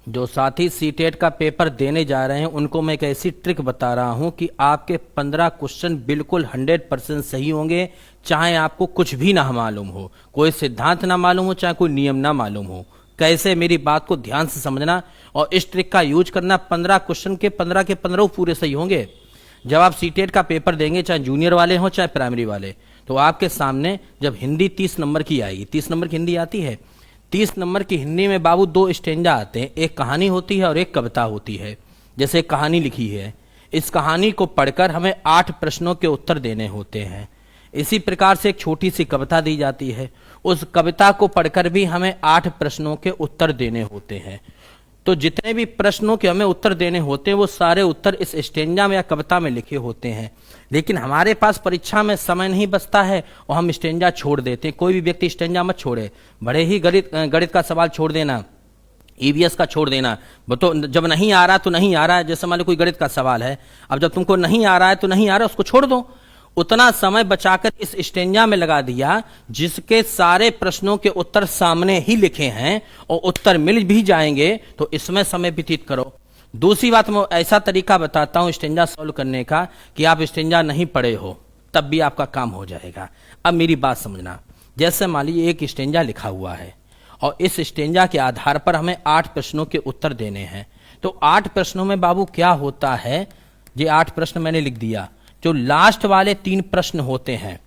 जो साथी सीटेट का पेपर देने जा रहे हैं उनको मैं एक ऐसी ट्रिक बता रहा हूं कि आपके 15 क्वेश्चन बिल्कुल 100% सही होंगे, चाहे आपको कुछ भी ना मालूम हो, कोई सिद्धांत ना मालूम हो, चाहे कोई नियम ना मालूम हो। कैसे, मेरी बात को ध्यान से समझना और इस ट्रिक का यूज करना। 15 क्वेश्चन के 15 पूरे सही होंगे। जब आप सीटेट का पेपर देंगे, चाहे जूनियर वाले हों चाहे प्राइमरी वाले, तो आपके सामने जब हिंदी 30 नंबर की आएगी, 30 नंबर की हिंदी आती है, 30 नंबर की हिंदी में बाबू 2 स्टेंजा आते हैं, एक कहानी होती है और एक कविता होती है। जैसे एक कहानी लिखी है, इस कहानी को पढ़कर हमें 8 प्रश्नों के उत्तर देने होते हैं। इसी प्रकार से एक छोटी सी कविता दी जाती है, उस कविता को पढ़कर भी हमें 8 प्रश्नों के उत्तर देने होते हैं। तो जितने भी प्रश्नों के हमें उत्तर देने होते हैं वो सारे उत्तर इस स्टेंजा में या कविता में लिखे होते हैं। लेकिन हमारे पास परीक्षा में समय नहीं बचता है और हम स्टेंजा छोड़ देते हैं। कोई भी व्यक्ति स्टेंजा मत छोड़े, बड़े ही गणित का सवाल छोड़ देना, ईवीएस का छोड़ देना। तो जब नहीं आ रहा तो नहीं आ रहा है, जैसे मान लो कोई गणित का सवाल है, अब जब तुमको नहीं आ रहा है तो नहीं आ रहा है, उसको छोड़ दो। उतना समय बचाकर इस स्टेंजा में लगा दिया जिसके सारे प्रश्नों के उत्तर सामने ही लिखे हैं और उत्तर मिल भी जाएंगे, तो इसमें समय व्यतीत करो। दूसरी बात, मैं ऐसा तरीका बताता हूं स्टेंजा सॉल्व करने का कि आप स्टेंजा नहीं पढ़े हो तब भी आपका काम हो जाएगा। अब मेरी बात समझना, जैसे मान लीजिए एक स्टेंजा लिखा हुआ है और इस स्टेंजा के आधार पर हमें 8 प्रश्नों के उत्तर देने हैं। तो 8 प्रश्नों में बाबू क्या होता है, ये 8 प्रश्न मैंने लिख दिया। जो लास्ट वाले 3 प्रश्न होते हैं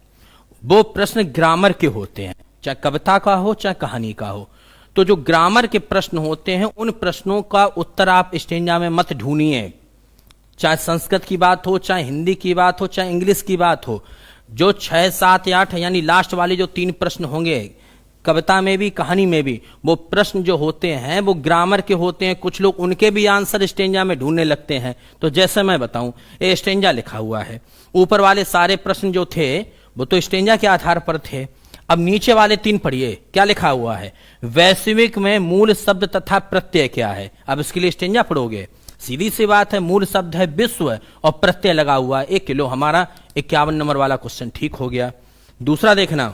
वो प्रश्न ग्रामर के होते हैं, चाहे कविता का हो चाहे कहानी का हो। तो जो ग्रामर के प्रश्न होते हैं उन प्रश्नों का उत्तर आप स्टेंजा में मत ढूंढिए, चाहे संस्कृत की बात हो, चाहे हिंदी की बात हो, चाहे इंग्लिश की बात हो। जो 6, 7 या 8 यानी लास्ट वाले जो 3 प्रश्न होंगे कविता में भी कहानी में भी, वो प्रश्न जो होते हैं वो ग्रामर के होते हैं। कुछ लोग उनके भी आंसर स्टेंजा में ढूंढने लगते हैं। तो जैसे मैं बताऊं, ये स्टेंजा लिखा हुआ है, ऊपर वाले सारे प्रश्न जो थे वो तो स्टेंजा के आधार पर थे। अब नीचे वाले 3 पढ़िए, क्या लिखा हुआ है, वैश्विक में मूल शब्द तथा प्रत्यय क्या है। अब इसके लिए स्टेंजा पढ़ोगे, सीधी सी बात है, मूल शब्द है विश्व और प्रत्यय लगा हुआ है 1 किलो। हमारा 51 नंबर वाला क्वेश्चन ठीक हो गया। दूसरा देखना,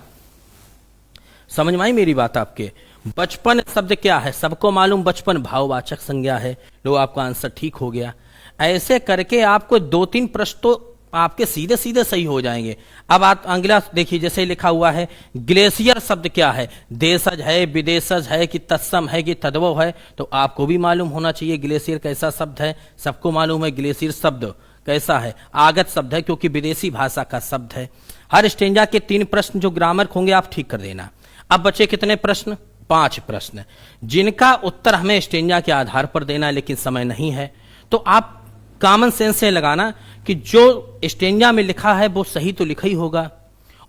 समझ में आई मेरी बात आपके। बचपन शब्द क्या है, सबको मालूम बचपन भाववाचक संज्ञा है, लो आपका आंसर ठीक हो गया। ऐसे करके आपको 2-3 प्रश्न तो आपके सीधे सीधे सही हो जाएंगे। अब आप अगला देखिए, जैसे लिखा हुआ है ग्लेशियर शब्द क्या है, देशज है, विदेशज है कि तत्सम है कि तद्भव है। तो आपको भी मालूम होना चाहिए ग्लेशियर कैसा शब्द है, सबको मालूम है ग्लेशियर शब्द कैसा है, आगत शब्द है क्योंकि विदेशी भाषा का शब्द है। हर स्टेंजा के 3 प्रश्न जो ग्रामर होंगे आप ठीक कर देना। अब बचे कितने प्रश्न, 5 प्रश्न, जिनका उत्तर हमें स्टेंजा के आधार पर देना है, लेकिन समय नहीं है। तो आप कॉमन सेंस से लगाना कि जो स्टेंजा में लिखा है वो सही तो लिखा ही होगा,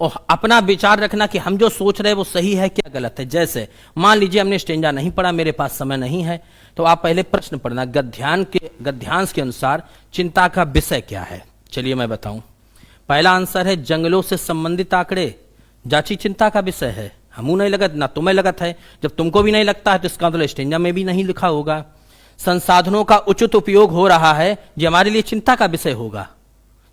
और अपना विचार रखना कि हम जो सोच रहे हैं वो सही है क्या गलत है। जैसे मान लीजिए हमने स्टेंजा नहीं पढ़ा, मेरे पास समय नहीं है, तो आप पहले प्रश्न पढ़ना, गद्यांश के अनुसार चिंता का विषय क्या है। चलिए मैं बताऊं, पहला आंसर है जंगलों से संबंधित आंकड़े, जाची चिंता का विषय है। हमू नहीं लगत, ना तुम्हें लगत है। जब तुमको भी नहीं लगता है तो इसका मतलब स्टेंजा में भी नहीं लिखा होगा। संसाधनों का उचित उपयोग हो रहा है, ये हमारे लिए चिंता का विषय होगा,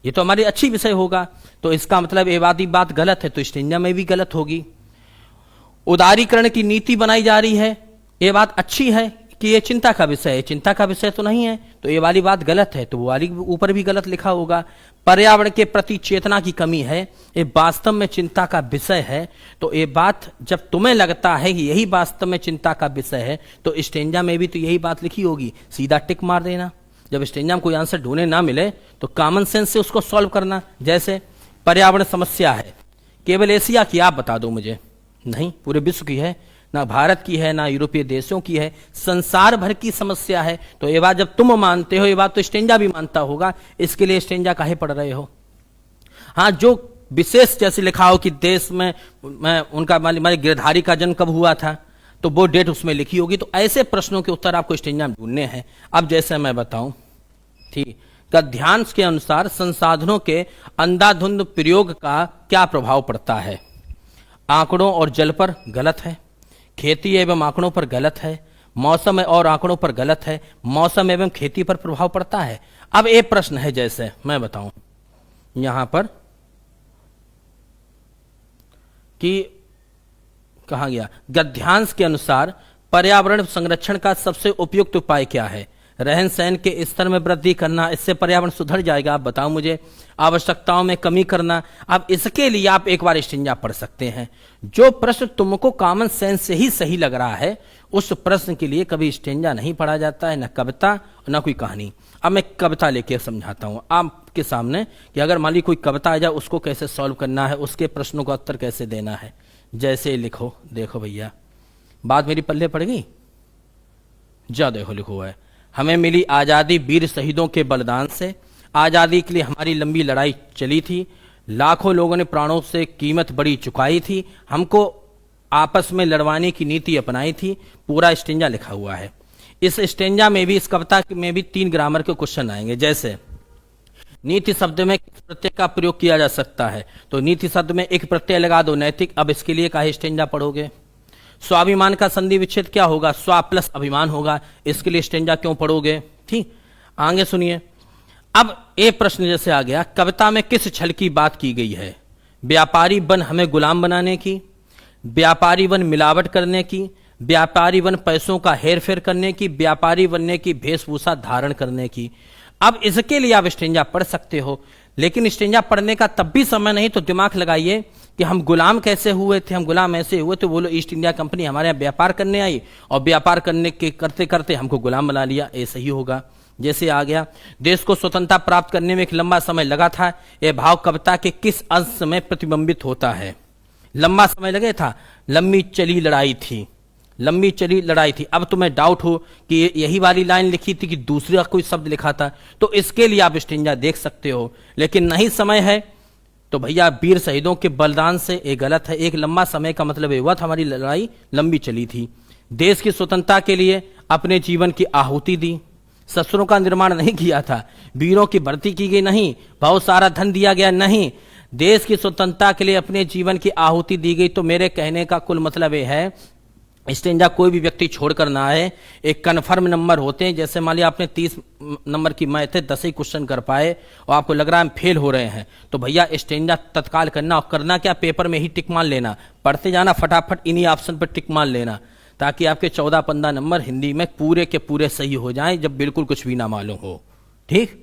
ये तो हमारी अच्छी विषय होगा। तो इसका मतलब ये वादी बात गलत है, तो स्टेंजा में भी गलत होगी। उदारीकरण की नीति बनाई जा रही है, ये बात अच्छी है कि ये चिंता का विषय है, चिंता का विषय तो नहीं है, तो ये वाली बात गलत है, तो वो वाली ऊपर भी गलत लिखा होगा। पर्यावरण के प्रति चेतना की कमी है, ये वास्तव में चिंता का विषय है। तो ये बात जब तुम्हें लगता है कि यही वास्तव में चिंता का विषय है, तो स्टेंजा में भी तो यही बात लिखी होगी, सीधा टिक मार देना। जब स्टेंजा में कोई आंसर ढूंढने ना मिले तो कॉमन सेंस से उसको सॉल्व करना। जैसे पर्यावरण समस्या है, केवल एशिया की आप बता दो मुझे, नहीं पूरे विश्व की है, ना भारत की है ना यूरोपीय देशों की है, संसार भर की समस्या है। तो ये बात जब तुम मानते हो, ये बात तो स्टेंजा भी मानता होगा, इसके लिए स्टेंजा काहे पढ़ रहे हो। हाँ, जो विशेष जैसे लिखा हो कि देश में उनका हमारे गिरधारी का जन्म कब हुआ था, तो वो डेट उसमें लिखी होगी। तो ऐसे प्रश्नों के उत्तर आपको स्टेंजा में ढूंढने हैं। अब जैसे मैं बताऊं, ठीक, गद्यांश के अनुसार संसाधनों के अंधाधुंध प्रयोग का क्या प्रभाव पड़ता है। आंकड़ों और जल पर गलत है, खेती एवं आंकड़ों पर गलत है, मौसम और आंकड़ों पर गलत है, मौसम एवं खेती पर प्रभाव पड़ता है। अब एक प्रश्न है, जैसे मैं बताऊं यहां पर कि कहा गया गद्यांश के अनुसार पर्यावरण संरक्षण का सबसे उपयुक्त उपाय क्या है? रहन सहन के स्तर में वृद्धि करना, इससे पर्यावरण सुधर जाएगा। आप बताओ मुझे। आवश्यकताओं में कमी करना। अब इसके लिए आप एक बार स्टेंजा पढ़ सकते हैं। जो प्रश्न तुमको कॉमन सेंस से ही सही लग रहा है उस प्रश्न के लिए कभी स्टेंजा नहीं पढ़ा जाता है, न कविता न कोई कहानी। अब मैं कविता लेके समझाता हूं आपके सामने कि अगर मान ली कोई कविता आ जाए उसको कैसे सॉल्व करना है, उसके प्रश्नों का उत्तर कैसे देना है। जैसे लिखो, देखो भैया, बात मेरी पल्ले पड़ गई। जा देखो लिखो है, हमें मिली आजादी वीर शहीदों के बलिदान से। आजादी के लिए हमारी लंबी लड़ाई चली थी, लाखों लोगों ने प्राणों से कीमत बड़ी चुकाई थी, हमको आपस में लड़वाने की नीति अपनाई थी। पूरा स्टेंजा लिखा हुआ है। इस स्टेंजा में भी, इस कविता में भी 3 ग्रामर के क्वेश्चन आएंगे। जैसे नीति शब्द में किस प्रत्यय का प्रयोग किया जा सकता है, तो नीति शब्द में एक प्रत्यय लगा दो, नैतिक। अब इसके लिए का स्टेंजा पढ़ोगे। स्वाभिमान का संधि विच्छेद क्या होगा? स्वा प्लस अभिमान होगा। इसके लिए स्टेंजा क्यों पढ़ोगे? ठीक, आगे सुनिए। अब एक प्रश्न जैसे आ गया, कविता में किस छल की बात की गई है? व्यापारी बन हमें गुलाम बनाने की, व्यापारी बन मिलावट करने की, व्यापारी बन पैसों का हेर फेर करने की, व्यापारी बनने की वेशभूषा धारण करने की। अब इसके लिए आप स्टेंजा पढ़ सकते हो, लेकिन स्टेंजा पढ़ने का तब भी समय नहीं तो दिमाग लगाइए कि हम गुलाम कैसे हुए थे। हम गुलाम ऐसे हुए थे, वो लोग ईस्ट इंडिया कंपनी हमारे यहाँ व्यापार करने आई और व्यापार करने के करते करते हमको गुलाम बना लिया। ऐसे ही होगा। जैसे आ गया, देश को स्वतंत्रता प्राप्त करने में एक लंबा समय लगा था, यह भाव कविता के किस अंश में प्रतिबिंबित होता है? लंबा समय लगे था, लंबी चली लड़ाई थी, लंबी चली लड़ाई थी। अब तुम्हें डाउट हो कि यही वाली लाइन लिखी थी कि दूसरा कोई शब्द लिखा था, तो इसके लिए आप स्टेंजा देख सकते हो। लेकिन नहीं समय है तो भैया वीर शहीदों के बलिदान से ये गलत है। एक लंबा समय का मतलब ये हुआ था हमारी लड़ाई लंबी चली थी। देश की स्वतंत्रता के लिए अपने जीवन की आहुति दी। शस्त्रों का निर्माण नहीं किया था, वीरों की भर्ती की गई नहीं, बहुत सारा धन दिया गया नहीं, देश की स्वतंत्रता के लिए अपने जीवन की आहुति दी गई। तो मेरे कहने का कुल मतलब ये है, स्टेंजा कोई भी व्यक्ति छोड़कर ना आए। एक कन्फर्म नंबर होते हैं। जैसे मान लिया आपने 30 नंबर की मैथ है, 10 ही क्वेश्चन कर पाए और आपको लग रहा है हम फेल हो रहे हैं, तो भैया स्टेंजा तत्काल करना। और करना क्या, पेपर में ही टिक मान लेना, पढ़ते जाना, फटाफट इन्हीं ऑप्शन पर टिक मान लेना, ताकि आपके 14-15 नंबर हिंदी में पूरे के पूरे सही हो जाएं, जब बिल्कुल कुछ भी ना मालूम हो। ठीक।